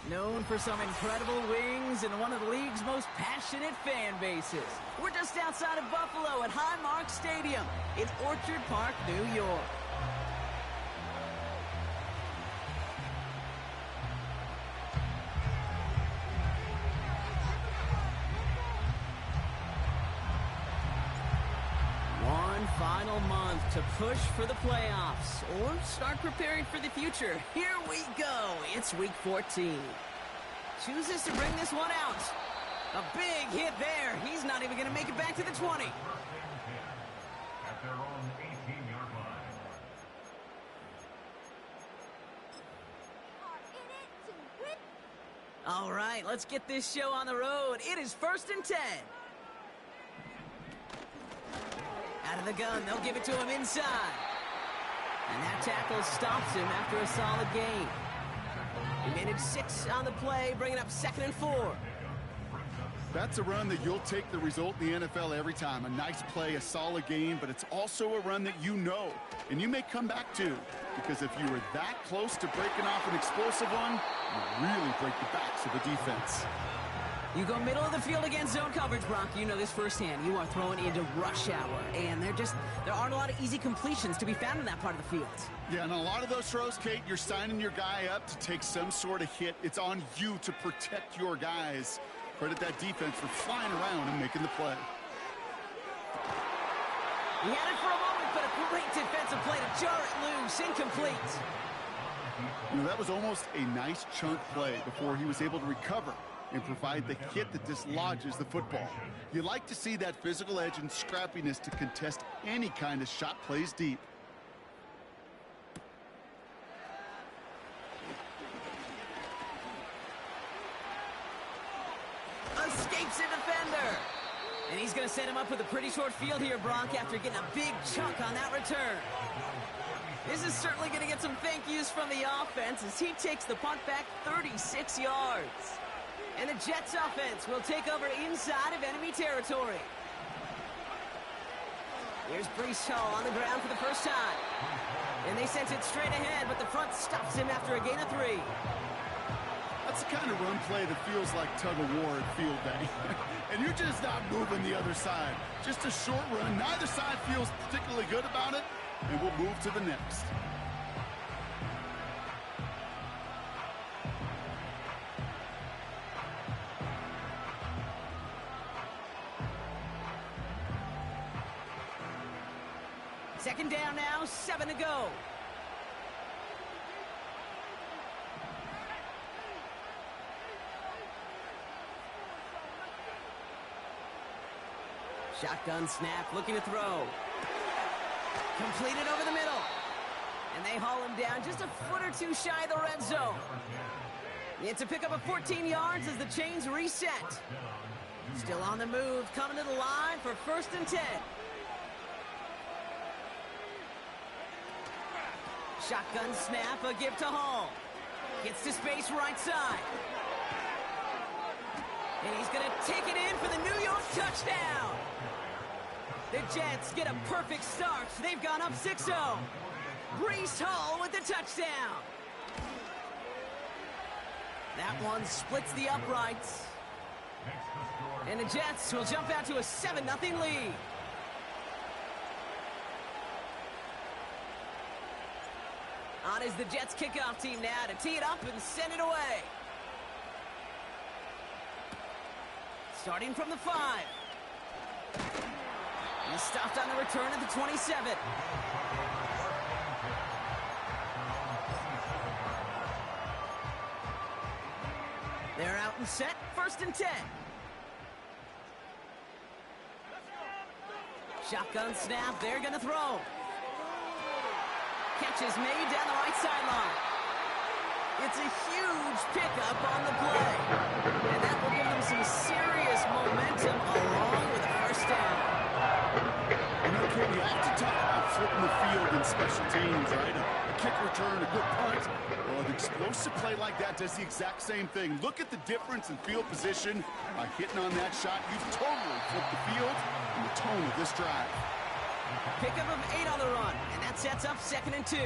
Known for some incredible wings and one of the league's most passionate fan bases. We're just outside of Buffalo at Highmark Stadium in Orchard Park, New York. One final month to push for the playoffs or start preparing for the future. Here we go. It's week 14. Chooses to bring this one out. A big hit there. He's not even going to make it back to the 20. At their own 18-yard line. All right, let's get this show on the road. It is 1st and 10. Out of the gun, they'll give it to him inside. And that tackle stops him after a solid gain. He managed 6 on the play, bringing up 2nd and 4. That's a run that you'll take the result in the NFL every time. A nice play, a solid gain, but it's also a run that you know, and you may come back to. Because if you were that close to breaking off an explosive one, you really break the backs of the defense. You go middle of the field against zone coverage, Brock. You know this firsthand. You are throwing into rush hour, and there aren't a lot of easy completions to be found in that part of the field. Yeah, and a lot of those throws, Kate, you're signing your guy up to take some sort of hit. It's on you to protect your guys. Credit that defense for flying around and making the play. He had it for a moment, but a great defensive play to jar it loose. Incomplete. You know, that was almost a nice chunk play before he was able to recover and provide the hit that dislodges the football. You like to see that physical edge and scrappiness to contest any kind of shot plays deep. Escapes a defender. And he's going to set him up with a pretty short field here, Brock, after getting a big chunk on that return. This is certainly going to get some thank yous from the offense as he takes the punt back 36 yards. And the Jets offense will take over inside of enemy territory. Here's Breece Hall on the ground for the first time. And they sent it straight ahead, but the front stops him after a gain of 3. That's the kind of run play that feels like tug-of-war at field day. And you're just not moving the other side. Just a short run. Neither side feels particularly good about it, and we'll move to the next. Second down now, 7 to go. Shotgun snap, looking to throw. Completed over the middle. And they haul him down just a foot or two shy of the red zone. It's a pickup of 14 yards as the chains reset. Still on the move, coming to the line for 1st and 10. Shotgun snap, a give to Hall. Gets to space right side. And he's going to take it in for the New York touchdown. The Jets get a perfect start. They've gone up 6-0. Breece Hall with the touchdown. That one splits the uprights. And the Jets will jump out to a 7-0 lead. On is the Jets kickoff team now to tee it up and send it away. Starting from the 5. He's stopped on the return at the 27. They're out and set, 1st and 10. Shotgun snap, they're going to throw. Catch is made down the right sideline. It's a huge pickup on the play. And that will give them some serious momentum along with a first down. You know, Kate, you often talk about flipping the field in special teams, right? A kick return, a good punt. Well, an explosive play like that does the exact same thing. Look at the difference in field position. By hitting on that shot, you've totally flipped the field and the tone of this drive. Pickup of 8 on the run, and that sets up 2nd and 2.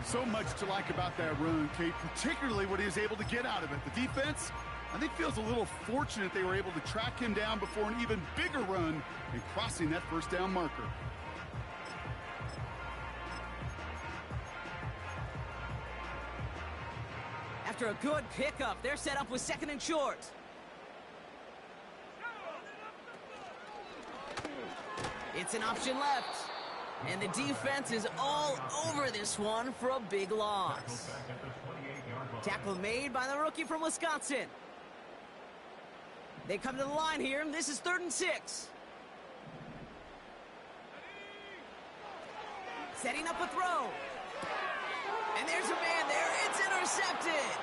So much to like about that run, Kate, particularly what he was able to get out of it. The defense, I think, feels a little fortunate they were able to track him down before an even bigger run and crossing that first down marker. After a good pickup, they're set up with 2nd and short. It's an option left. And the defense is all over this one for a big loss. Tackle made by the rookie from Wisconsin. They come to the line here. This is 3rd and 6. Setting up a throw. And there's a man there. It's intercepted.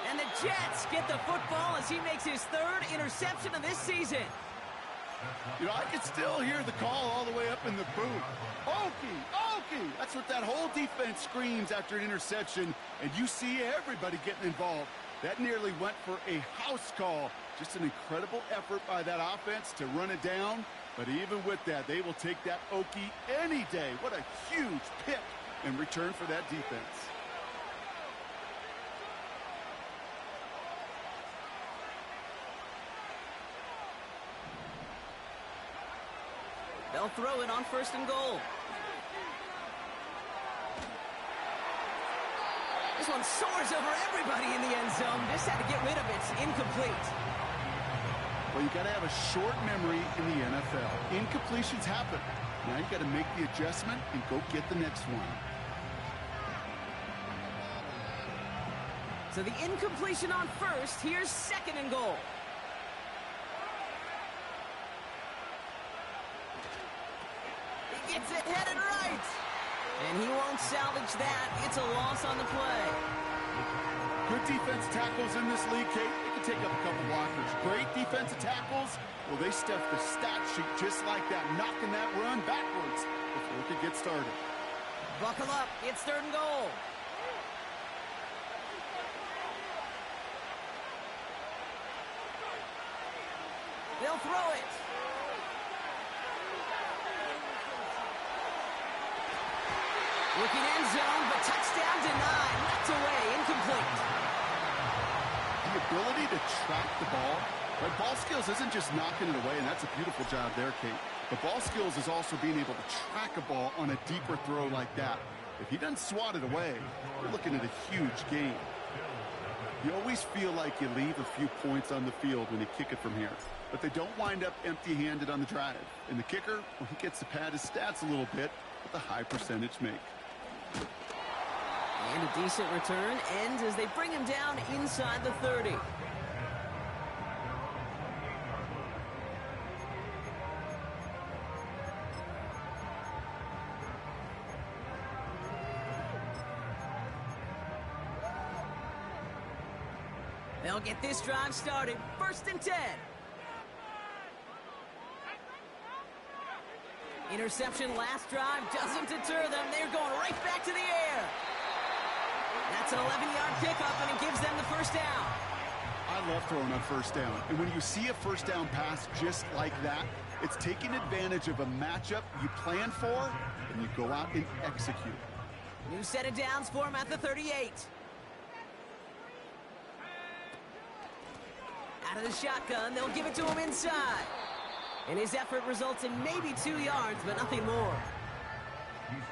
And the Jets get the football as he makes his 3rd interception of this season. You know, I can still hear the call all the way up in the booth. Okie, Okie! That's what that whole defense screams after an interception, and you see everybody getting involved. That nearly went for a house call. Just an incredible effort by that offense to run it down. But even with that, they will take that Okie any day. What a huge pick in return for that defense. They'll throw it on 1st and goal. This one soars over everybody in the end zone. Just had to get rid of it. It's incomplete. Well, you got to have a short memory in the NFL. Incompletions happen. Now you got to make the adjustment and go get the next one. So the incompletion on 1st. Here's 2nd and goal. He gets it headed right. And he won't salvage that. It's a loss on the play. Good defense tackles in this league, Kate. They can take up a couple blockers. Great defensive tackles. Well, they stuff the stat sheet just like that, knocking that run backwards before it could get started. Buckle up. It's 3rd and goal. They'll throw it. Looking end zone, but touchdown denied. Knocked away, incomplete. The ability to track the ball. Right? Ball skills isn't just knocking it away, and that's a beautiful job there, Kate. The ball skills is also being able to track a ball on a deeper throw like that. If he doesn't swat it away, we're looking at a huge game. You always feel like you leave a few points on the field when you kick it from here. But they don't wind up empty-handed on the drive. And the kicker, well, he gets to pad his stats a little bit with a high percentage make. And a decent return ends as they bring him down inside the 30. They'll get this drive started. 1st and 10. Interception last drive doesn't deter them. They're going right back to the air. That's an 11-yard pickup, and it gives them the 1st down. I love throwing on 1st down. And when you see a 1st down pass just like that, it's taking advantage of a matchup you plan for, and you go out and execute. New set of downs for him at the 38. Out of the shotgun, they'll give it to him inside. And his effort results in maybe 2 yards, but nothing more.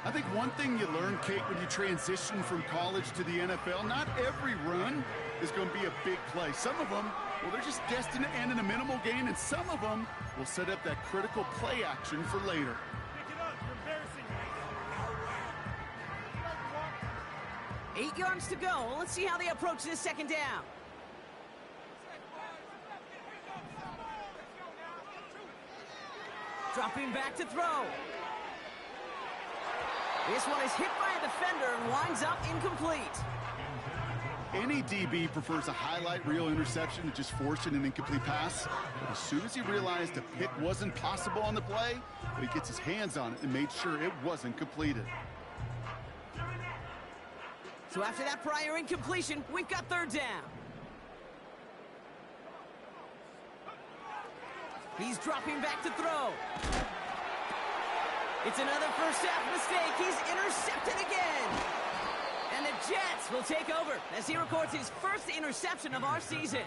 I think one thing you learn, Kate, when you transition from college to the NFL, not every run is going to be a big play. Some of them, well, they're just destined to end in a minimal gain, and some of them will set up that critical play action for later. Pick it up. You're embarrassing. 8 yards to go. Let's see how they approach this 2nd down. Dropping back to throw. This one is hit by a defender and winds up incomplete. Any DB prefers a highlight reel interception to just forcing an incomplete pass. But as soon as he realized a pick wasn't possible on the play, he gets his hands on it and made sure it wasn't completed. So after that prior incompletion, we've got 3rd down. He's dropping back to throw. It's another first half mistake. He's intercepted again. And the Jets will take over as he records his first interception of our season.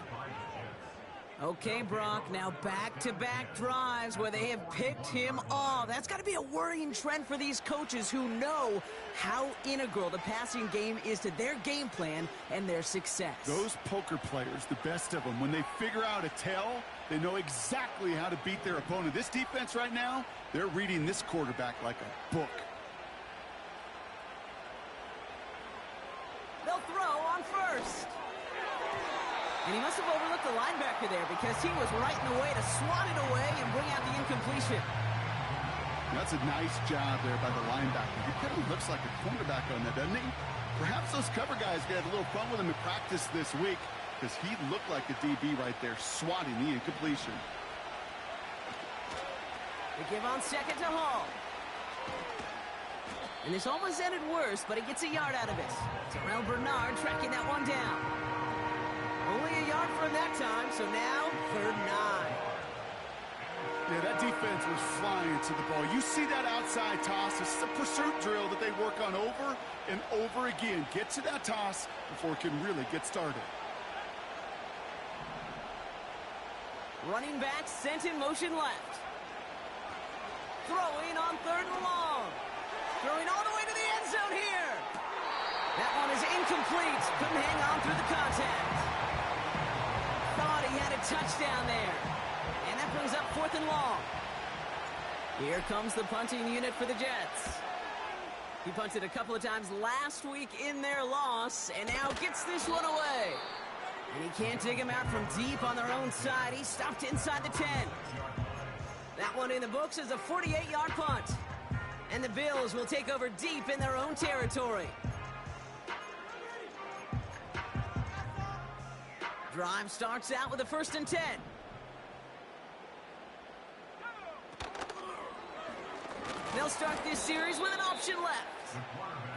Okay, Brock, now back-to-back drives where they have picked him off. That's got to be a worrying trend for these coaches who know how integral the passing game is to their game plan and their success. Those poker players, the best of them, when they figure out a tell, they know exactly how to beat their opponent. This defense right now, they're reading this quarterback like a book. They'll throw on first. And he must have overlooked the linebacker there because he was right in the way to swat it away and bring out the incompletion. That's a nice job there by the linebacker. He kind of looks like a cornerback on that, doesn't he? Perhaps those cover guys get a little fun with him in practice this week because he looked like a DB right there, swatting the incompletion. They give on second to Hall. And this almost ended worse, but he gets a yard out of it. Terrell Bernard tracking that one down. Only a yard from that time, so now 3rd and 9. Yeah, that defense was flying to the ball. You see that outside toss. This is a pursuit drill that they work on over and over again. Get to that toss before it can really get started. Running back sent in motion left. Throwing on 3rd and long. Throwing all the way to the end zone here. That one is incomplete. Couldn't hang on through the contact. Thought he had a touchdown there. And that brings up 4th and long. Here comes the punting unit for the Jets. He punted a couple of times last week in their loss, and now gets this one away. And he can't dig him out from deep on their own side. He stopped inside the 10. That one in the books is a 48-yard punt. And the Bills will take over deep in their own territory. Drive starts out with a 1st and 10. They'll start this series with an option left.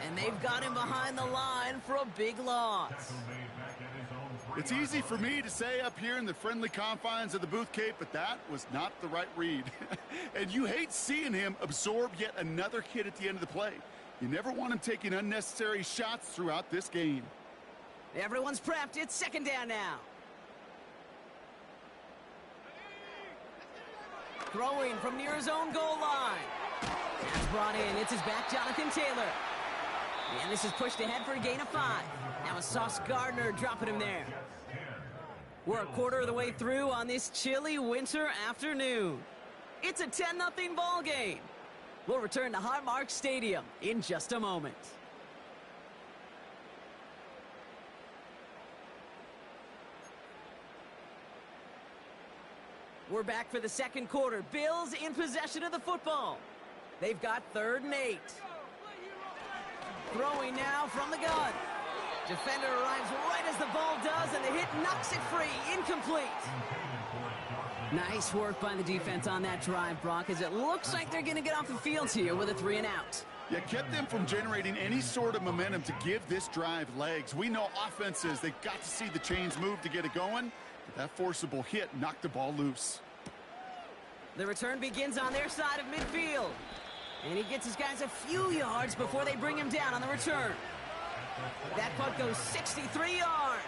And they've got him behind the line for a big loss. It's easy for me to say up here in the friendly confines of the Booth Cape, but that was not the right read. And you hate seeing him absorb yet another hit at the end of the play. You never want him taking unnecessary shots throughout this game. Everyone's prepped. It's 2nd down now. Throwing from near his own goal line. That's brought in. It's his back, Jonathan Taylor. And this is pushed ahead for a gain of 5. Now it's Sauce Gardner dropping him there. We're a quarter of the way through on this chilly winter afternoon. It's a 10-0 ball game. We'll return to Highmark Stadium in just a moment. We're back for the 2nd quarter. Bills in possession of the football. They've got 3rd and 8. Throwing now from the gun. Defender arrives right as the ball does, and the hit knocks it free. Incomplete. Nice work by the defense on that drive, Brock, as it looks like they're going to get off the field here with a 3 and out. Yeah, kept them from generating any sort of momentum to give this drive legs. We know offenses, they've got to see the chains move to get it going. But that forcible hit knocked the ball loose. The return begins on their side of midfield. And he gets his guys a few yards before they bring him down on the return. That punt goes 63 yards.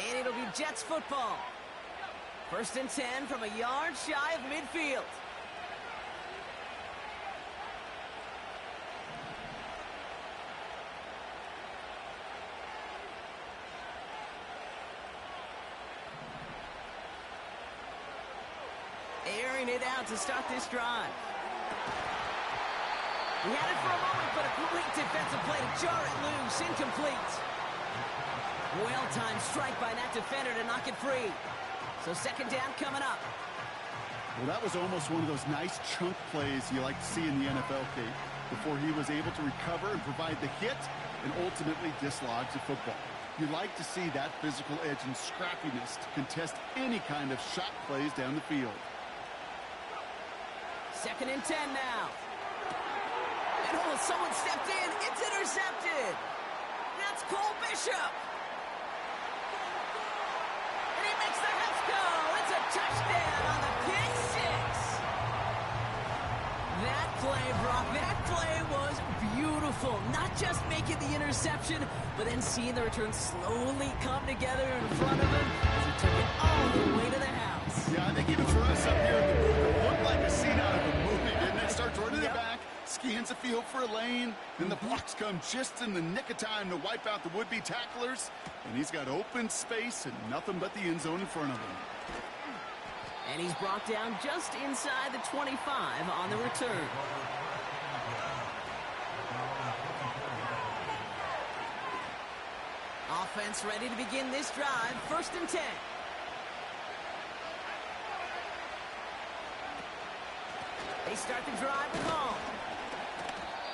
And it'll be Jets football. 1st and 10 from a yard shy of midfield. Airing it out to start this drive. He had it for a moment, but a great defensive play to jar it loose. Incomplete. Well-timed strike by that defender to knock it free. So 2nd down coming up. Well, that was almost one of those nice chunk plays you like to see in the NFL, Kate, before he was able to recover and provide the hit and ultimately dislodge the football. You like to see that physical edge and scrappiness to contest any kind of shot plays down the field. 2nd and 10 now. And oh, someone stepped in. It's intercepted. That's Cole Bishop. And he makes the Huffs go. It's a touchdown on the pitch. play, Brock. That play was beautiful. Not just making the interception, but then seeing the return slowly come together in front of him as he took it all the way to the house. Yeah, I think even for us up here in the booth, it looked like a scene out of a movie, didn't it? Starts running it back, scans the field for a lane, then the blocks come just in the nick of time to wipe out the would-be tacklers, and he's got open space and nothing but the end zone in front of him. And he's brought down just inside the 25 on the return. Offense ready to begin this drive. 1st and 10. They start the drive with Hall.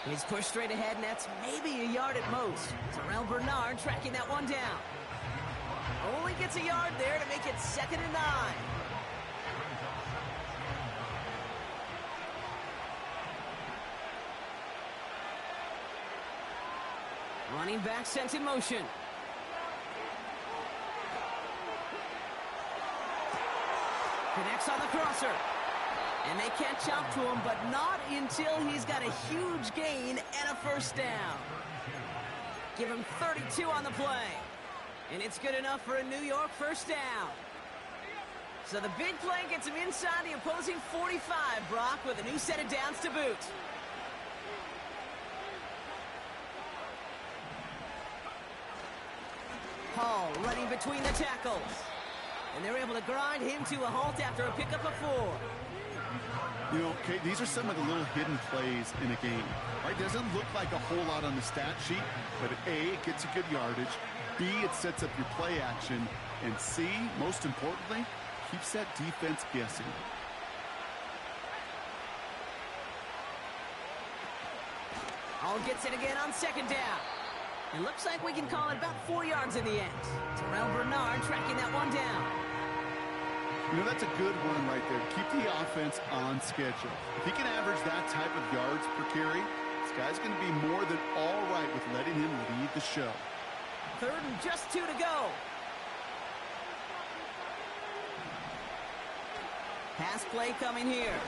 He's pushed straight ahead, and that's maybe a yard at most. Terrell Bernard tracking that one down. Only gets a yard there to make it 2nd and 9. Running back sent in motion. Connects on the crosser. And they catch up to him, but not until he's got a huge gain and a 1st down. Give him 32 on the play. And it's good enough for a New York 1st down. So the big play gets him inside the opposing 45, Brock, with a new set of downs to boot. Hall running between the tackles. And they're able to grind him to a halt after a pickup of 4. You know, Kate, these are some of the little hidden plays in a game. Right? Doesn't look like a whole lot on the stat sheet, but A, it gets you good yardage. B, it sets up your play action. And C, most importantly, keeps that defense guessing. Hall gets it again on 2nd down. It looks like we can call it about 4 yards in the end. Terrell Bernard tracking that one down. You know, that's a good run right there. Keep the offense on schedule. If he can average that type of yards per carry, this guy's going to be more than all right with letting him lead the show. 3rd and just 2 to go. Pass play coming here.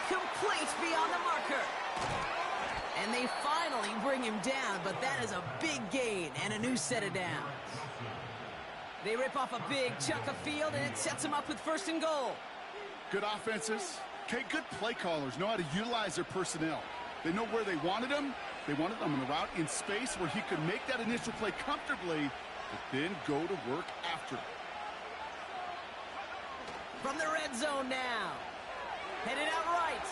Complete beyond the marker. And they finally bring him down, but that is a big gain and a new set of downs. They rip off a big chunk of field, and it sets them up with 1st and goal. Good offenses. Okay, good play callers know how to utilize their personnel. They know where they wanted him. They wanted him on the route in space where he could make that initial play comfortably, but then go to work after. From the red zone now. Headed out right.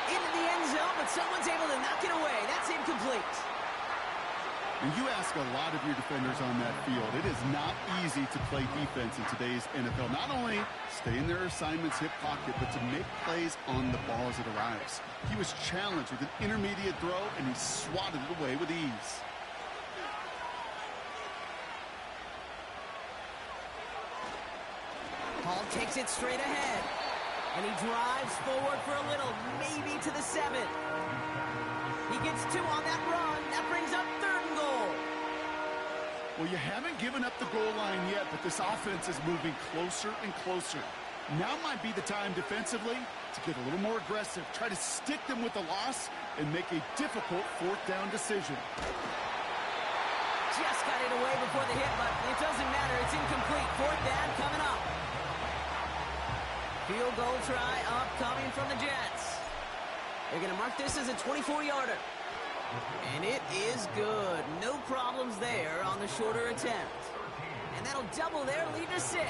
Into the end zone, but someone's able to knock it away. That's incomplete. And you ask a lot of your defenders on that field. It is not easy to play defense in today's NFL. Not only stay in their assignment's hip pocket, but to make plays on the ball as it arrives. He was challenged with an intermediate throw, and he swatted it away with ease. Hall takes it straight ahead. And he drives forward for a little, maybe to the 7. He gets 2 on that run. That brings up 3rd and goal. Well, you haven't given up the goal line yet, but this offense is moving closer and closer. Now might be the time defensively to get a little more aggressive. Try to stick them with the loss and make a difficult 4th down decision. Just got it away before the hit, but it doesn't matter. It's incomplete. 4th down coming up. Field goal try upcoming from the Jets. They're going to mark this as a 24-yarder. And it is good. No problems there on the shorter attempt. And that'll double their lead to 6.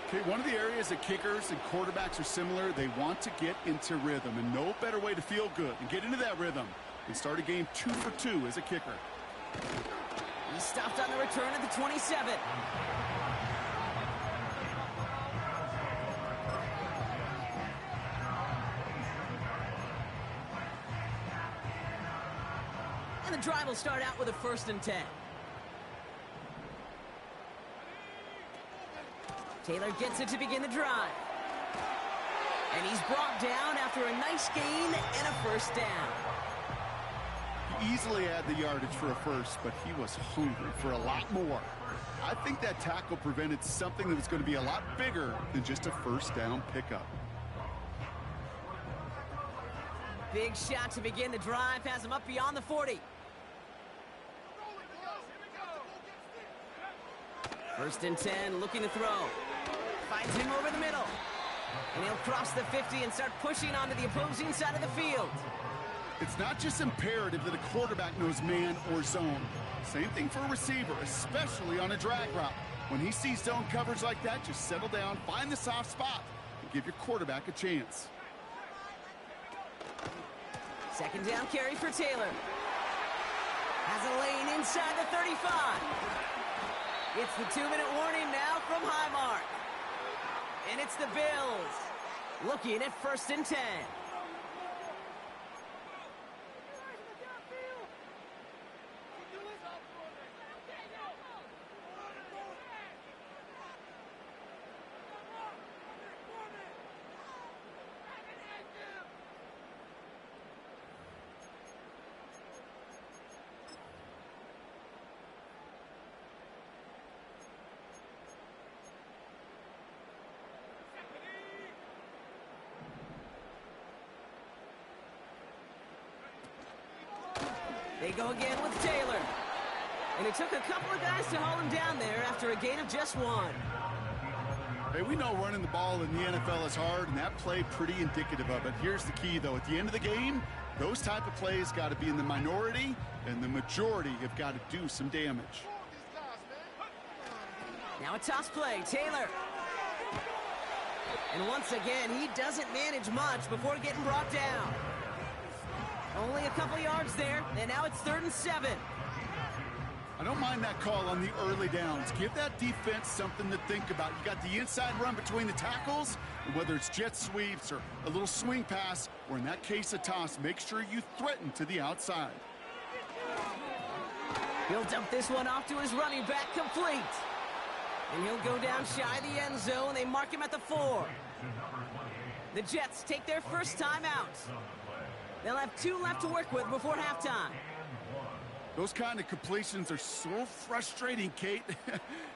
Okay, one of the areas that kickers and quarterbacks are similar, they want to get into rhythm. And no better way to feel good and get into that rhythm than start a game 2 for 2 as a kicker. He stopped on the return at the 27. And the drive will start out with a 1st and 10. Taylor gets it to begin the drive. And he's brought down after a nice gain and a 1st down. easily had the yardage for a first, but he was hungry for a lot more. I think that tackle prevented something that was going to be a lot bigger than just a first down pickup. Big shot to begin the drive, has him up beyond the 40. First and 10, looking to throw. Finds him over the middle. And he'll cross the 50 and start pushing onto the opposing side of the field. It's not just imperative that a quarterback knows man or zone. Same thing for a receiver, especially on a drag route. When he sees zone coverage like that, just settle down, find the soft spot, and give your quarterback a chance. Second down carry for Taylor. Has a lane inside the 35. It's the 2-minute warning now from Highmark. And it's the Bills looking at first and 10. They go again with Taylor. And it took a couple of guys to hold him down there after a gain of just one. Hey, we know running the ball in the NFL is hard, and that play pretty indicative of it. Here's the key, though. At the end of the game, those type of plays got to be in the minority, and the majority have got to do some damage. Now a toss play, Taylor. And once again, he doesn't manage much before getting brought down. Only a couple yards there, and now it's 3rd and 7. I don't mind that call on the early downs. Give that defense something to think about. You got the inside run between the tackles, and whether it's jet sweeps or a little swing pass, or in that case a toss, make sure you threaten to the outside. He'll dump this one off to his running back, complete. And he'll go down shy of the end zone. They mark him at the 4. The Jets take their first time out. They'll have 2 left to work with before halftime. Those kind of completions are so frustrating, Kate.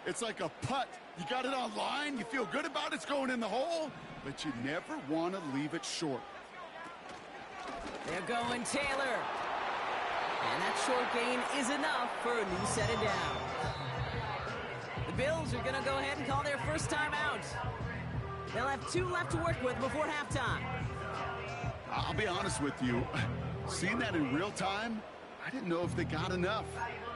It's like a putt. You got it on line, you feel good about it's going in the hole, but you never want to leave it short. They're going Taylor. And that short gain is enough for a new set of downs. The Bills are going to go ahead and call their first time out. They'll have 2 left to work with before halftime. I'll be honest with you. Seeing that in real time, I didn't know if they got enough.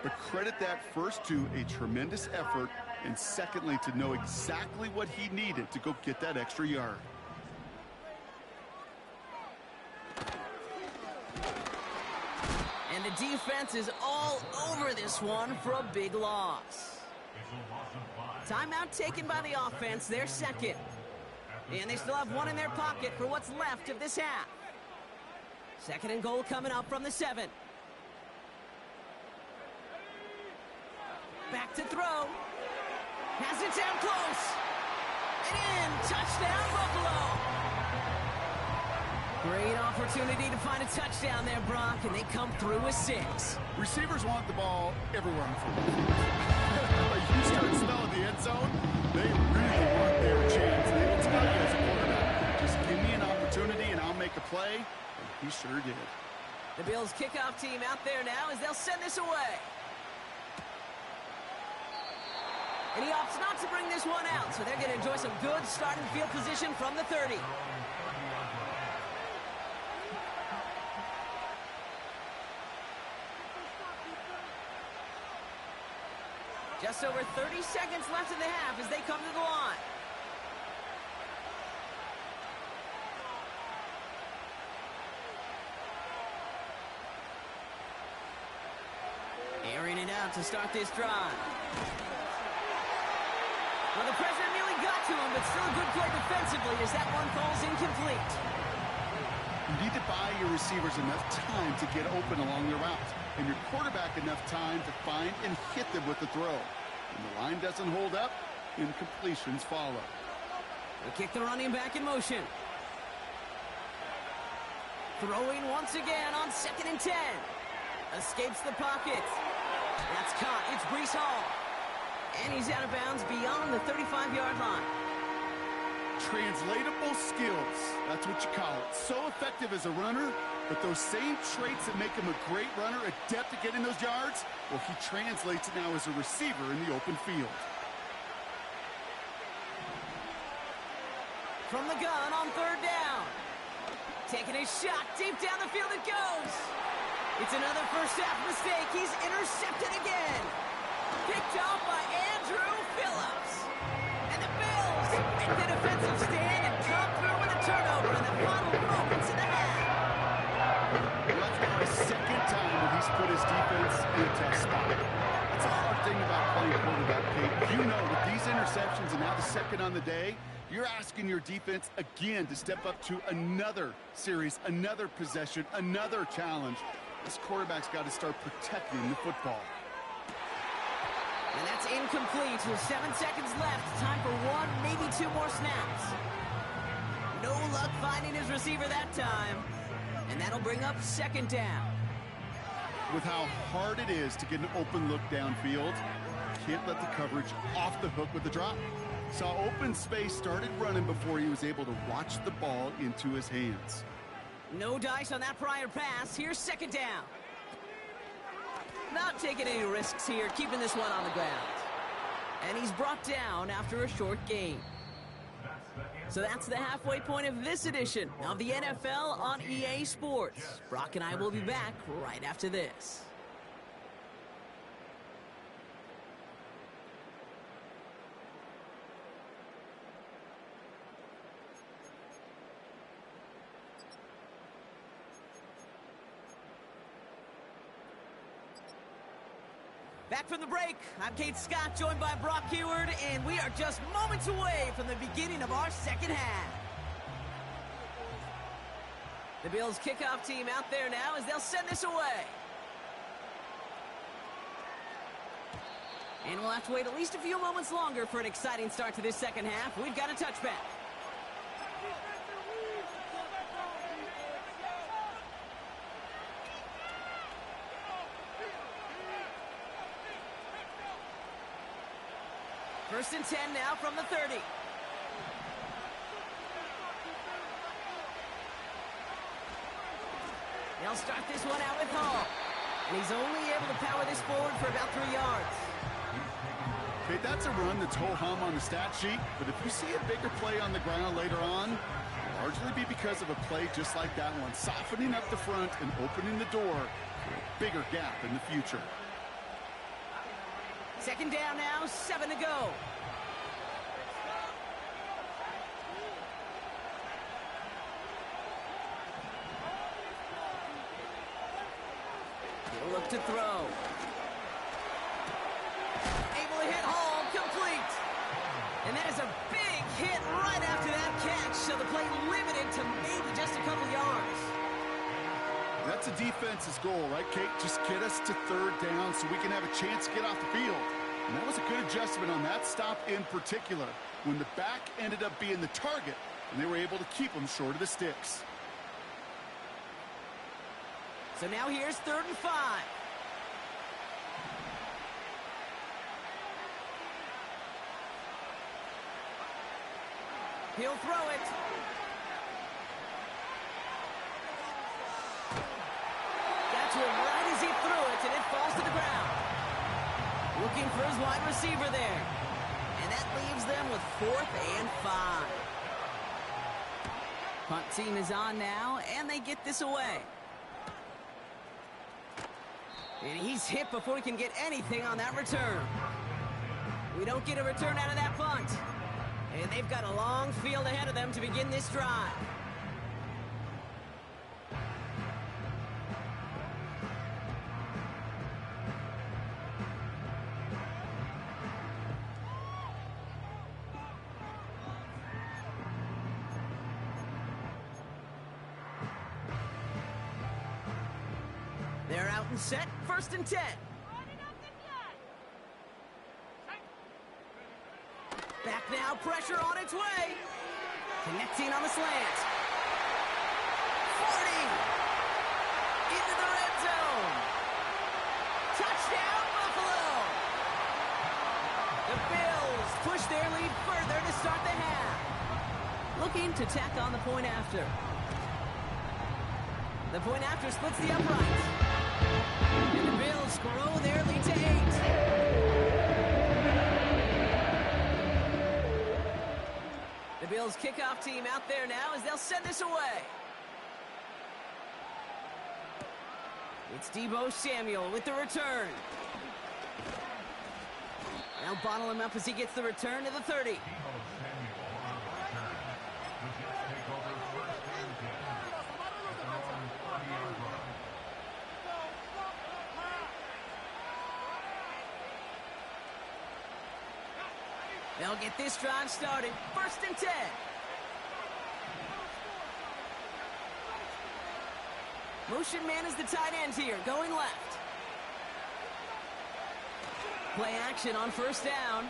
But credit that first to a tremendous effort, and secondly to know exactly what he needed to go get that extra yard. And the defense is all over this one for a big loss. Timeout taken by the offense, their second. And they still have 1 in their pocket for what's left of this half. 2nd and goal coming up from the 7. Back to throw. Has it down close. And in. Touchdown, Buffalo. Great opportunity to find a touchdown there, Brock, and they come through with 6. Receivers want the ball everywhere on the field. You start smelling the end zone, they really want their chance. They will tell you as a quarterback, just give me an opportunity and I'll make a play. And he sure did. The Bills kickoff team out there now as they'll send this away. And he opts not to bring this one out, so they're going to enjoy some good starting field position from the 30. Just over 30 seconds left in the half as they come to the line. Airing it out to start this drive. Well, the pressure nearly got to him, but still a good play defensively as that one falls incomplete. You need to buy your receivers enough time to get open along the route, and your quarterback enough time to find and hit them with the throw. When the line doesn't hold up, incompletions follow. They kick the running back in motion. Throwing once again on 2nd and 10. Escapes the pocket. That's caught. It's Breece Hall. And he's out of bounds beyond the 35-yard line. Translatable skills. That's what you call it. So effective as a runner, but those same traits that make him a great runner, adept at getting those yards, well, he translates it now as a receiver in the open field. From the gun on third down. Taking a shot. Deep down the field it goes. It's another first half mistake. He's intercepted again. Picked off by Andrew Phillips. And the Bills make the defensive stand and come through with a turnover in the final moments of the half. Well, that's now his second time that he's put his defense in a tough spot. That's a hard thing about playing quarterback, Kate. You know, with these interceptions and now the second on the day, you're asking your defense again to step up to another series, another possession, another challenge. This quarterback's got to start protecting the football. And that's incomplete with 7 seconds left. Time for one, maybe two more snaps. No luck finding his receiver that time. And that'll bring up second down. With how hard it is to get an open look downfield, can't let the coverage off the hook with the drop. Saw open space, started running before he was able to watch the ball into his hands. No dice on that prior pass. Here's second down. Not taking any risks here, keeping this one on the ground. And he's brought down after a short gain. So that's the halfway point of this edition of the NFL on EA Sports. Brock and I will be back right after this. Back from the break, I'm Kate Scott, joined by Brock Huard, and we are just moments away from the beginning of our second half. The Bills kickoff team out there now as they'll send this away. And we'll have to wait at least a few moments longer for an exciting start to this second half. We've got a touchback. First and 10 now from the 30. They'll start this one out with Hall. And he's only able to power this forward for about 3 yards. Okay, that's a run that's ho-hum on the stat sheet, but if you see a bigger play on the ground later on, it'll largely be because of a play just like that one, softening up the front and opening the door for a bigger gap in the future. Second down now, 7 to go. He'll look to throw. Able to hit Hall, complete. And that is a big hit right after that catch, so the play limited to maybe just a couple yards. That's a defense's goal, right, Kate? Just get us to third down so we can have a chance to get off the field. And that was a good adjustment on that stop in particular, when the back ended up being the target, and they were able to keep him short of the sticks. So now here's 3rd and 5. He'll throw it. Got to him right as he threw it, and it falls to the ground. Looking for his wide receiver there. And that leaves them with 4th and 5. Punt team is on now, and they get this away. And he's hit before he can get anything on that return. We don't get a return out of that punt. And they've got a long field ahead of them to begin this drive. They're out and set, 1st and 10. Back now, pressure on its way. Connecting on the slant. 40. Into the red zone. Touchdown, Buffalo! The Bills push their lead further to start the half. Looking to tack on the point after. The point after splits the uprights. And the Bills grow their lead to 8. The Bills kickoff team out there now as they'll send this away. It's Deebo Samuel with the return. Now bottle him up as he gets the return to the 30. They'll get this drive started. 1st and 10. Motion man is the tight end here, going left. Play action on 1st down.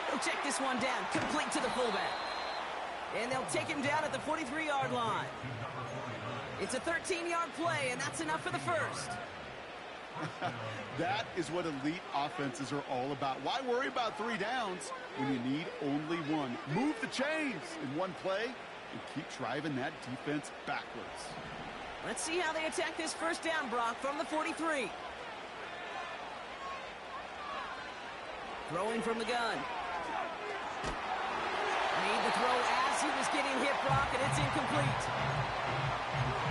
They'll check this one down, complete to the fullback. And they'll take him down at the 43-yard line. It's a 13-yard play, and that's enough for the first. That is what elite offenses are all about. Why worry about 3 downs when you need only 1? Move the chains in one play and keep driving that defense backwards. Let's see how they attack this 1st down, Brock, from the 43. Throwing from the gun. Made the throw as he was getting hit, Brock, and it's incomplete.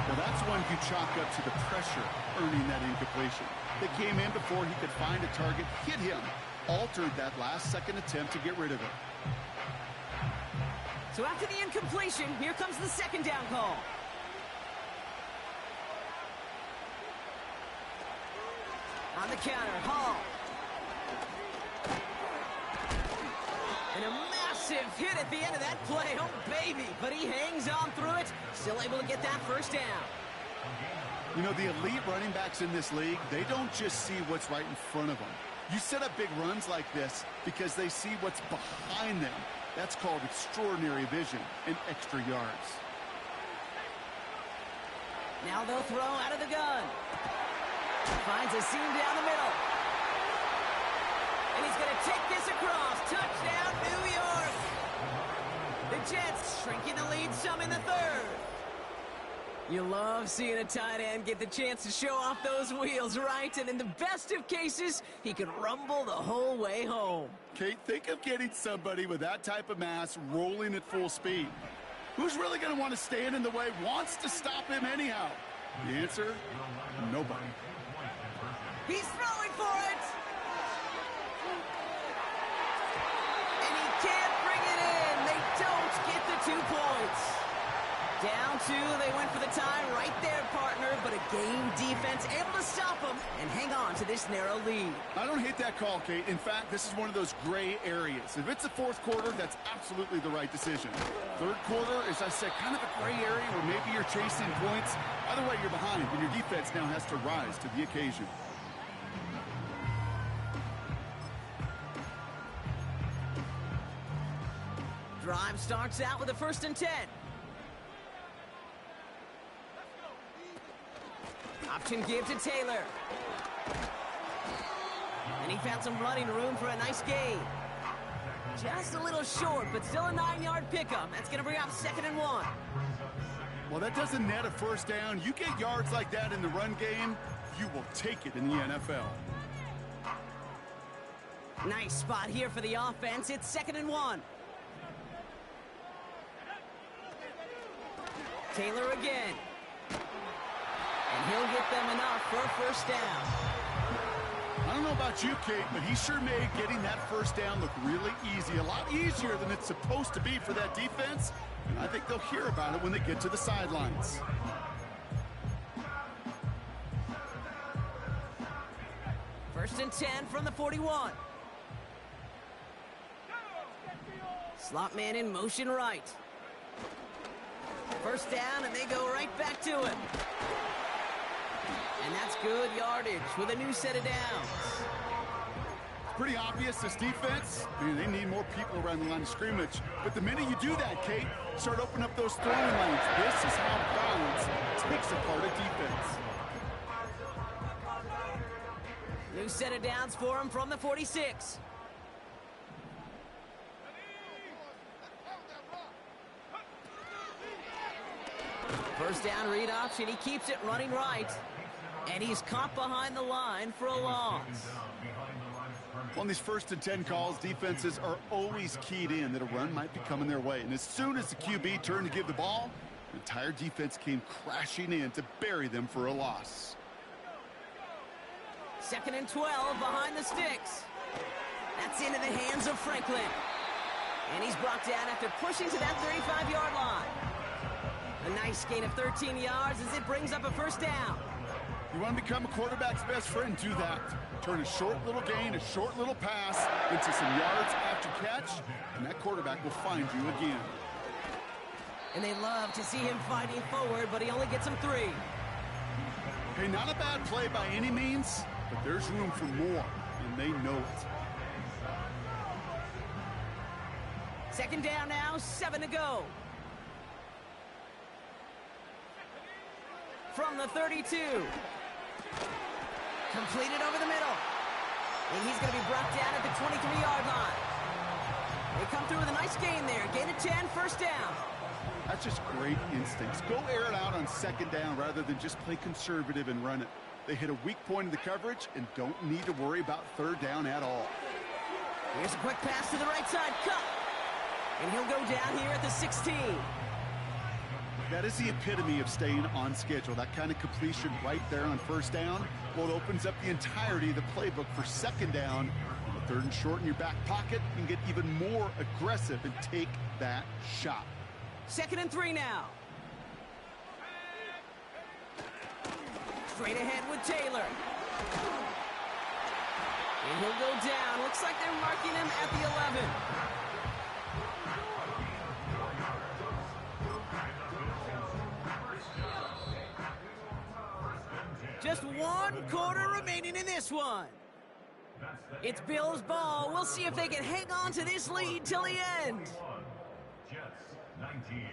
Well, that's one you chalk up to the pressure earning that incompletion. They came in before he could find a target, hit him, altered that last-second attempt to get rid of it. So after the incompletion, here comes the 2nd down call. On the counter, Hall. And a massive hit at the end of that play. Oh, baby. But he hangs on through it. Still able to get that 1st down. You know, the elite running backs in this league, they don't just see what's right in front of them. You set up big runs like this because they see what's behind them. That's called extraordinary vision and extra yards. Now they'll throw out of the gun. Finds a seam down the middle. And he's going to take this across. Touchdown, New York. The Jets shrinking the lead some in the 3rd. You love seeing a tight end get the chance to show off those wheels, right? And in the best of cases, he can rumble the whole way home. Kate, think of getting somebody with that type of mass rolling at full speed. Who's really going to want to stand in the way, wants to stop him anyhow? The answer, nobody. He's throwing for it! And he can't bring it in. They don't get the 2 points. Down 2, they went for the tie right there, partner, but a game defense able to stop them and hang on to this narrow lead. I don't hate that call, Kate. In fact, this is one of those gray areas. If it's the 4th quarter, that's absolutely the right decision. 3rd quarter, as I said, kind of a gray area where maybe you're chasing points. Either way, you're behind, and your defense now has to rise to the occasion. Drive starts out with a 1st and 10. Option give to Taylor. And he found some running room for a nice gain. Just a little short, but still a 9-yard pickup. That's going to bring up 2nd and 1. Well, that doesn't net a 1st down. You get yards like that in the run game, you will take it in the NFL. Nice spot here for the offense. It's 2nd and 1. Taylor again. And he'll get them enough for a 1st down. I don't know about you, Kate, but he sure made getting that 1st down look really easy. A lot easier than it's supposed to be for that defense. And I think they'll hear about it when they get to the sidelines. First and 10 from the 41. Slot man in motion right. 1st down, and they go right back to him. And that's good yardage with a new set of downs. Pretty obvious, this defense, they need more people around the line of scrimmage. But the minute you do that, Kate, start opening up those throwing lanes. This is how balance takes apart a defense. Two set of downs for him from the 46. First down read option. He keeps it running right. And he's caught behind the line for a loss. On these 1st and 10 calls, defenses are always keyed in that a run might be coming their way. And as soon as the QB turned to give the ball, the entire defense came crashing in to bury them for a loss. 2nd and 12 behind the sticks. That's into the hands of Franklin. And he's brought down after pushing to that 35-yard line. A nice gain of 13 yards as it brings up a first down. You want to become a quarterback's best friend, do that. Turn a short little gain, a short little pass into some yards after catch, and that quarterback will find you again. And they love to see him fighting forward, but he only gets them 3. Hey, not a bad play by any means, but there's room for more, and they know it. 2nd down now, 7 to go. From the 32. Completed over the middle. And he's going to be brought down at the 23-yard line. They come through with a nice gain there. Gain of 10, first down. That's just great instincts. Go air it out on 2nd down rather than just play conservative and run it. They hit a weak point in the coverage and don't need to worry about 3rd down at all. Here's a quick pass to the right side. Cut. And he'll go down here at the 16. That is the epitome of staying on schedule. That kind of completion right there on 1st down. Well, it opens up the entirety of the playbook for 2nd down. On the 3rd and short in your back pocket, you can get even more aggressive and take that shot. 2nd and 3 now. Straight ahead with Taylor. And he'll go down. Looks like they're marking him at the 11. Just 1 quarter remaining in this one. It's Bills ball. We'll see if they can hang on to this lead till the end. Jets 19.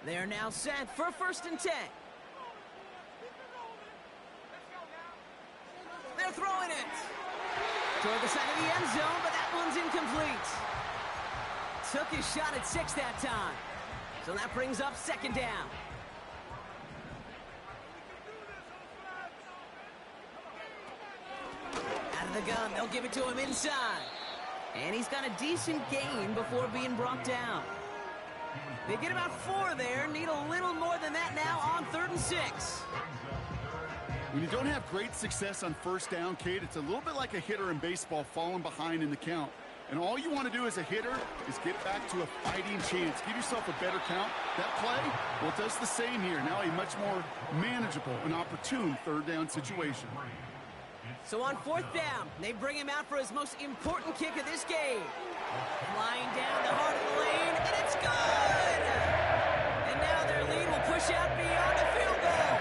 They are now set for 1st and 10. They're throwing it toward the side of the end zone, but that one's incomplete. Took his shot at 6 that time. So that brings up 2nd down. Out of the gun, they'll give it to him inside. And he's got a decent gain before being brought down. They get about 4 there, need a little more than that now on 3rd and 6. When you don't have great success on 1st down, Kate, it's a little bit like a hitter in baseball falling behind in the count. And all you want to do as a hitter is get back to a fighting chance. Give yourself a better count. That play, well, it does the same here. Now a much more manageable and opportune 3rd down situation. So on 4th down, they bring him out for his most important kick of this game. Flying down the heart of the lane, and it's good! And now their lead will push out beyond the field goal.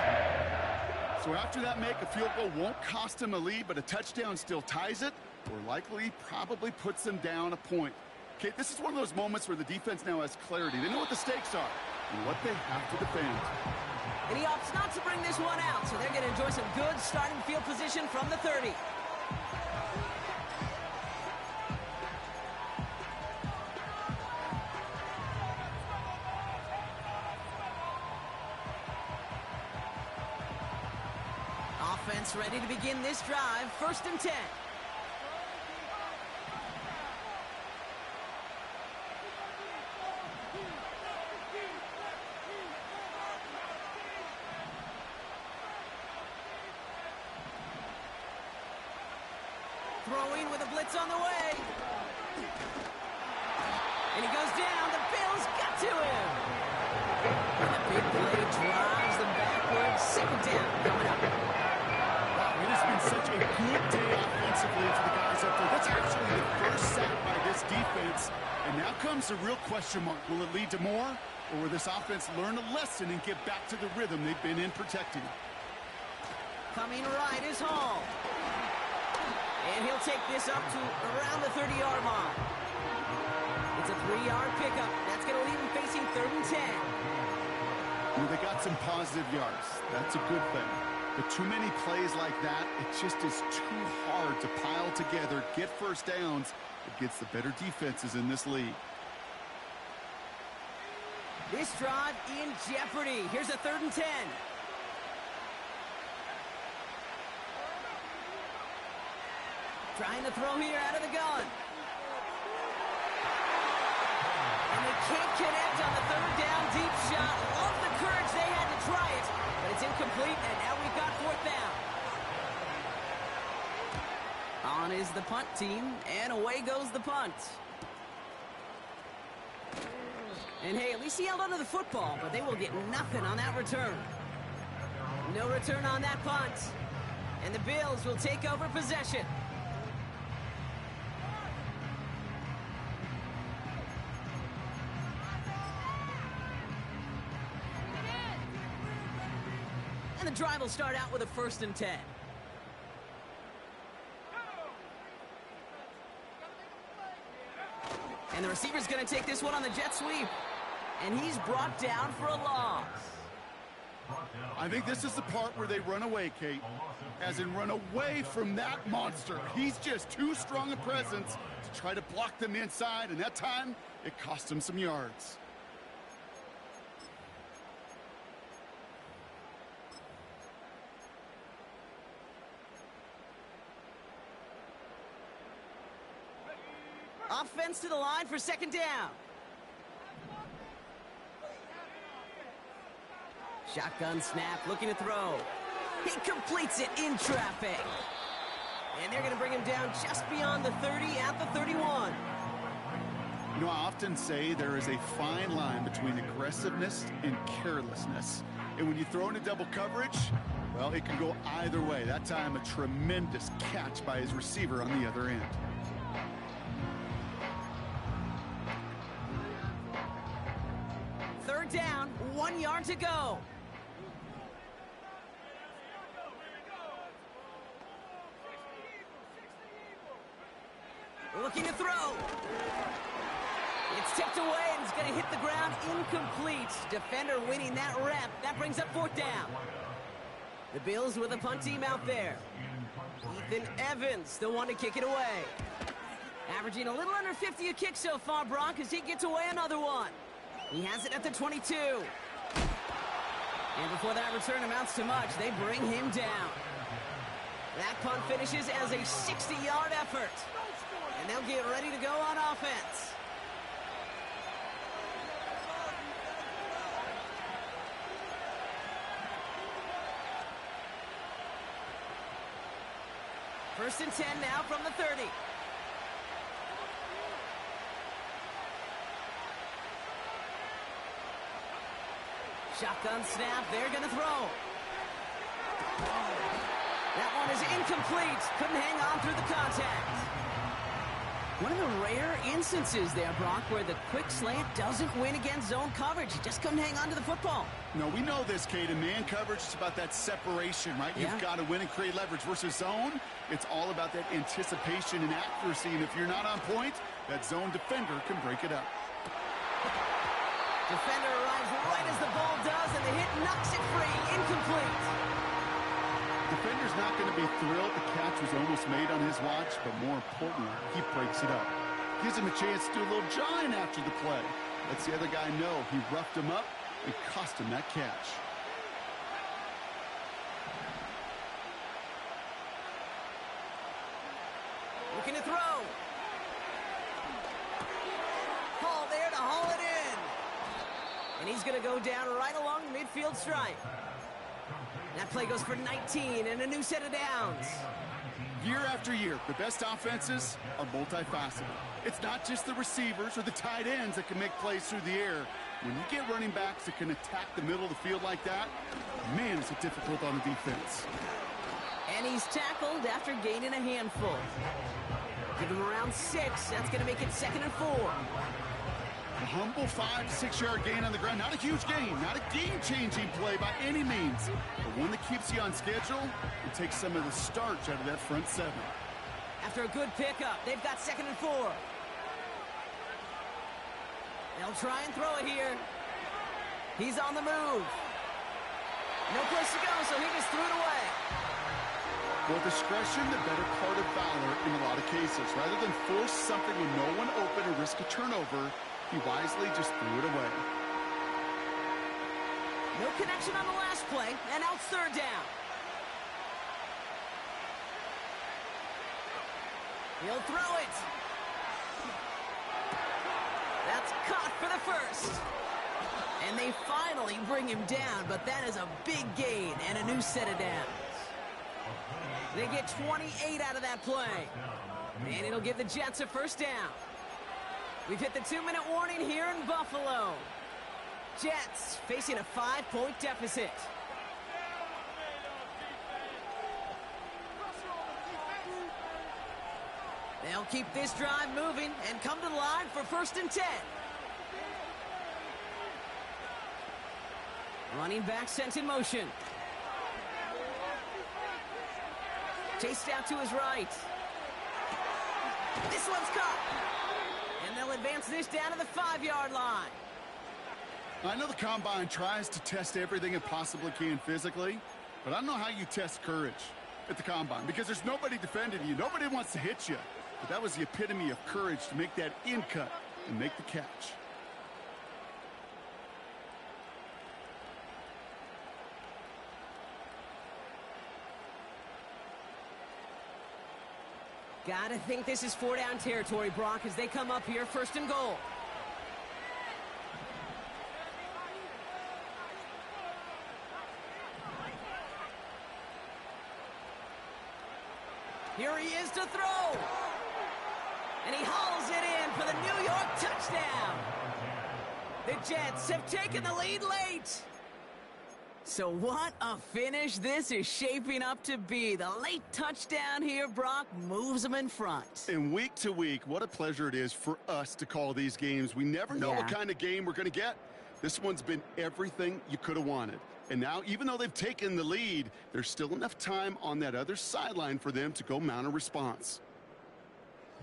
So after that make, a field goal won't cost them a lead, but a touchdown still ties it, or likely probably puts them down a point. Okay, this is one of those moments where the defense now has clarity. They know what the stakes are and what they have to defend. And he opts not to bring this one out, so they're going to enjoy some good starting field position from the 30. Offense ready to begin this drive, 1st and 10. Throwing with a blitz on the way. And he goes down. The Bills got to him. And the big play drives them backwards. 2nd down coming up. Wow, it has been such a good day offensively for the guys up there. That's actually the first sack by this defense. And now comes the real question mark. Will it lead to more? Or will this offense learn a lesson and get back to the rhythm they've been in protecting? Coming right is Hall. And he'll take this up to around the 30-yard line. It's a 3-yard pickup. That's going to leave him facing 3rd and 10. Well, they got some positive yards. That's a good thing. But too many plays like that, it just is too hard to pile together, get first downs against the better defenses in this league. This drive in jeopardy. Here's a 3rd and 10. Trying to throw here out of the gun. And they can't connect on the 3rd down deep shot. Love the courage they had to try it, but it's incomplete, and now we've got 4th down. On is the punt team, and away goes the punt. And hey, at least he held onto the football, but they will get nothing on that return. No return on that punt. And the Bills will take over possession. And the drive will start out with a 1st and 10. And the receiver's going to take this one on the jet sweep. And he's brought down for a loss. I think this is the part where they run away, Kate. As in run away from that monster. He's just too strong a presence to try to block them inside. And that time, it cost him some yards. Offense to the line for 2nd down. Shotgun snap, looking to throw. He completes it in traffic. And they're going to bring him down just beyond the 30 at the 31. You know, I often say there is a fine line between aggressiveness and carelessness. And when you throw into double coverage, well, it can go either way. That time, a tremendous catch by his receiver on the other end. Third down, 1 yard to go. Looking to throw. It's tipped away and it's going to hit the ground incomplete. Defender winning that rep. That brings up 4th down. The Bills with a punt team out there. Ethan Evans, the one to kick it away. Averaging a little under 50 a kick so far, Brock, as he gets away another one. He has it at the 22. And before that return amounts to much, they bring him down. That punt finishes as a 60-yard effort. And they'll get ready to go on offense. First and 10 now from the 30. Shotgun snap, they're going to throw. That one is incomplete. Couldn't hang on through the contact. One of the rare instances there, Brock, where the quick slant doesn't win against zone coverage. He just couldn't hang on to the football. No, we know this, Kate. In man coverage, it's about that separation, right? Yeah. You've got to win and create leverage versus zone. It's all about that anticipation and accuracy. And if you're not on point, that zone defender can break it up. Defender arrives right as the ball does, and the hit knocks it free. Incomplete. Defender's not going to be thrilled the catch was almost made on his watch, but more importantly, he breaks it up. Gives him a chance to do a little jawing after the play. Lets the other guy know he roughed him up and cost him that catch. Looking to throw. Hall there to haul it in. And he's going to go down right along the midfield stripe. That play goes for 19 and a new set of downs. Year after year, the best offenses are multifaceted. It's not just the receivers or the tight ends that can make plays through the air. When you get running backs that can attack the middle of the field like that, man, is it difficult on the defense. And he's tackled after gaining a handful. Give him around 6. That's going to make it 2nd and 4. A humble 5 to 6 yard gain on the ground. Not a huge gain, not a game-changing play by any means, but one that keeps you on schedule and takes some of the starch out of that front seven. After a good pickup, they've got 2nd and 4. They'll try and throw it here. He's on the move. No place to go, so he just threw it away. Well, discretion, the better part of valor in a lot of cases. Rather than force something with no one open and risk a turnover, he wisely just threw it away. No connection on the last play, and now it's 3rd down. He'll throw it. That's caught for the first. And they finally bring him down, but that is a big gain and a new set of downs. They get 28 out of that play. And it'll give the Jets a 1st down. We've hit the 2-minute warning here in Buffalo. Jets facing a 5-point deficit. They'll keep this drive moving and come to the line for 1st and 10. Running back sent in motion. Chased out to his right. This one's caught. And they'll advance this down to the 5-yard line. I know the Combine tries to test everything it possibly can physically, but I don't know how you test courage at the Combine because there's nobody defending you. Nobody wants to hit you. But that was the epitome of courage to make that in cut and make the catch. Gotta think this is 4-down territory, Brock, as they come up here 1st and goal. Here he is to throw. And he hauls it in for the New York touchdown. The Jets have taken the lead late. So what a finish this is shaping up to be. The late touchdown here, Brock, moves them in front. And week to week, what a pleasure it is for us to call these games. We never know what kind of game we're going to get. This one's been everything you could have wanted. And now, even though they've taken the lead, there's still enough time on that other sideline for them to go mount a response.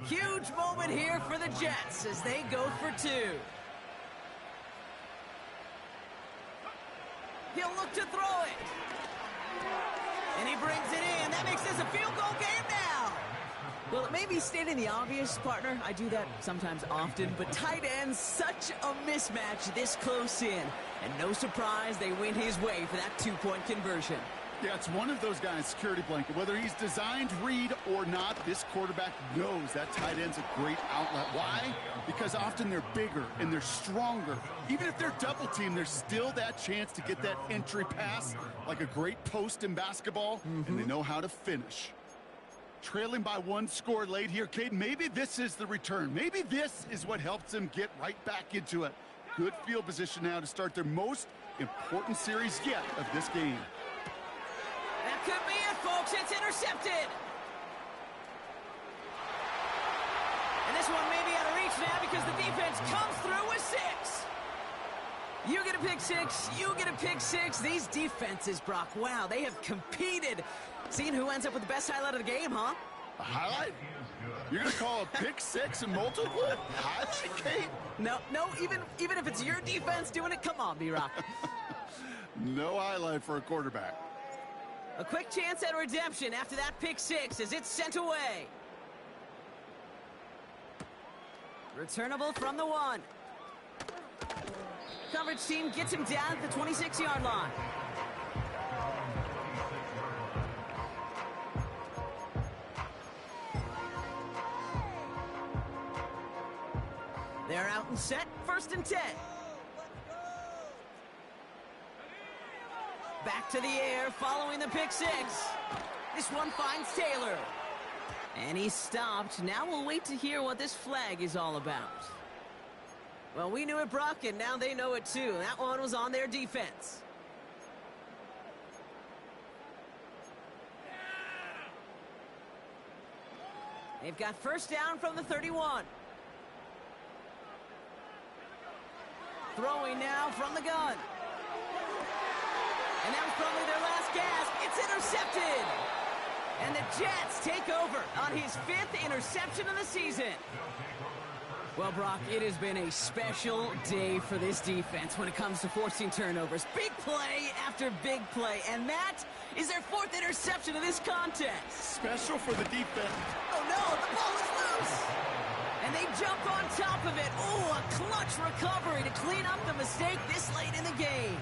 Huge moment here for the Jets as they go for 2. He'll look to throw it. And he brings it in. That makes this a field goal game now. Well, it may be stating the obvious, partner. I do that sometimes often. But tight ends, such a mismatch this close in. And no surprise, they win his way for that 2-point conversion. Yeah, it's one of those guys, security blanket. Whether he's designed read or not, this quarterback knows that tight end's a great outlet. Why? Because often they're bigger and they're stronger. Even if they're double teamed, there's still that chance to get that entry pass like a great post in basketball, and they know how to finish. Trailing by 1 score late here, Cade. Maybe this is the return. Maybe this is what helps them get right back into it. Good field position now to start their most important series yet of this game. That could be it, folks. It's intercepted. And this one may be out of reach now because the defense comes through with 6. You get a pick 6. You get a pick 6. These defenses, Brock, wow, they have competed. Seeing who ends up with the best highlight of the game, huh? A highlight? You're going to call a pick 6 and multiple? Highlight, Kate? No, even if it's your defense doing it, come on, B-Rock. No highlight for a quarterback. A quick chance at redemption after that pick 6 as it's sent away. Returnable from the 1. Coverage team gets him down at the 26-yard line. They're out and set, 1st and 10. Back to the air following the pick 6. This one finds Taylor. And he stopped. Now we'll wait to hear what this flag is all about. Well, we knew it, Brock, and now they know it too. That one was on their defense. They've got 1st down from the 31. Throwing now from the gun. And that was probably their last gasp. It's intercepted. And the Jets take over on his 5th interception of the season. Well, Brock, it has been a special day for this defense when it comes to forcing turnovers. Big play after big play. And that is their 4th interception of this contest. Special for the defense. Oh, no, the ball is loose. And they jump on top of it. Oh, a clutch recovery to clean up the mistake this late in the game.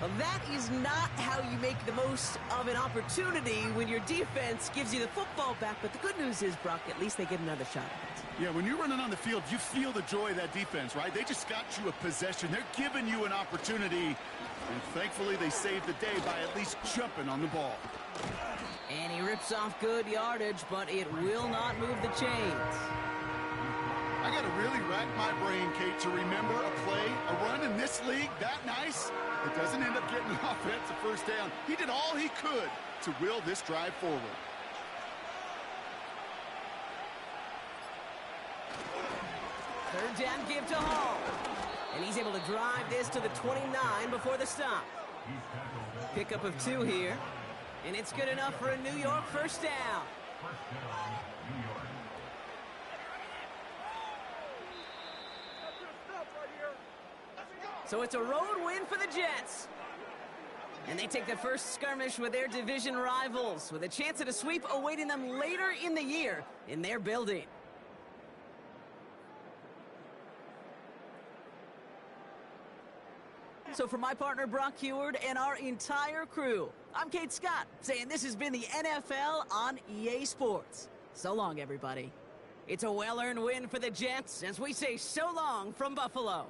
Well, that is not how you make the most of an opportunity when your defense gives you the football back. But the good news is, Brock, at least they get another shot at it. Yeah, when you're running on the field, you feel the joy of that defense, right? They just got you a possession. They're giving you an opportunity. And thankfully, they saved the day by at least jumping on the ball. And he rips off good yardage, but it will not move the chains. I got to really rack my brain, Kate, to remember a play, a run in this league that nice. It doesn't end up getting an offensive first down. He did all he could to will this drive forward. Third down give to Hall. And he's able to drive this to the 29 before the stop. Pickup of 2 here. And it's good enough for a New York first down. New York. So it's a road win for the Jets. And they take the first skirmish with their division rivals, with a chance at a sweep awaiting them later in the year in their building. So for my partner, Brock Heward, and our entire crew, I'm Kate Scott, saying this has been the NFL on EA Sports. So long, everybody. It's a well-earned win for the Jets as we say so long from Buffalo.